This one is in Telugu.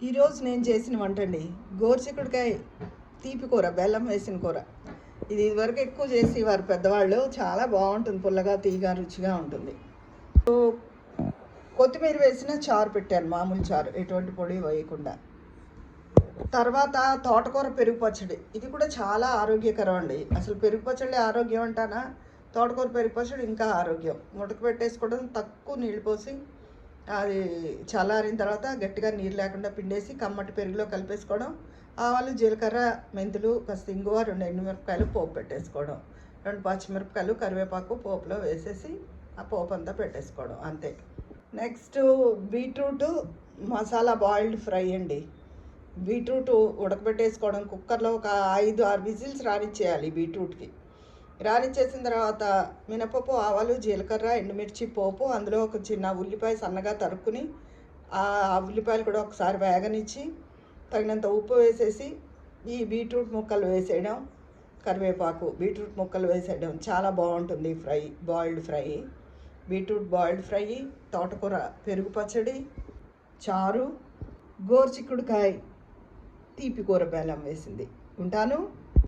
ఈరోజు నేను చేసిన వంట అండి గోరుచిక్కుడుకాయ తీపి కూర, బెల్లం వేసిన కూర. ఇది ఇదివరకు ఎక్కువ చేసేవారు పెద్దవాళ్ళు. చాలా బాగుంటుంది, పుల్లగా తీగా రుచిగా ఉంటుంది. కొత్తిమీర వేసిన చారు పెట్టాను, మామూలు చారు, ఎటువంటి పొడి వేయకుండా. తర్వాత తోటకూర పెరుగు పచ్చడి, ఇది కూడా చాలా ఆరోగ్యకరం అండి. అసలు పెరుగు పచ్చడి ఆరోగ్యం అంటానా, తోటకూర పెరుగు పచ్చడి ఇంకా ఆరోగ్యం. ఉడక పెట్టేసుకోవడం, తక్కువ నీళ్ళు పోసి అది చల్లారిన తర్వాత గట్టిగా నీరు లేకుండా పిండేసి కమ్మటి పెరుగులో కలిపేసుకోవడం. ఆవాలు, జీలకర్ర, మెంతులు, కాస్త ఇంగువ, 2 ఎండుమిరపకాయలు పోపు పెట్టేసుకోవడం, 2 పచ్చిమిరపకాయలు, కరివేపాకు పోపులో వేసేసి ఆ పోపు అంతా పెట్టేసుకోవడం, అంతే. Next beetroot masala boiled fry అండి. బీట్రూట్ ఉడకబెట్టేసుకోవడం, కుక్కర్లో ఒక 5-6 విజిల్స్ రానిచ్చేయాలి బీట్రూట్కి. రానిచ్చేసిన తర్వాత మినపప్పు, ఆవాలు, జీలకర్ర, ఎండుమిర్చి పోపు, అందులో ఒక చిన్న ఉల్లిపాయ సన్నగా తరుక్కుని ఆ ఉల్లిపాయలు కూడా ఒకసారి వేగనిచ్చి తగినంత ఉప్పు వేసేసి ఈ బీట్రూట్ ముక్కలు వేసేయడం, కరివేపాకు, బీట్రూట్ ముక్కలు వేసేయడం. చాలా బాగుంటుంది fry, boiled fry. Beetroot boiled fry, తోటకూర పెరుగు పచ్చడి, చారు, గోరుచిక్కుడుకాయ తీపి కూర బెల్లం వేసింది. ఉంటాను.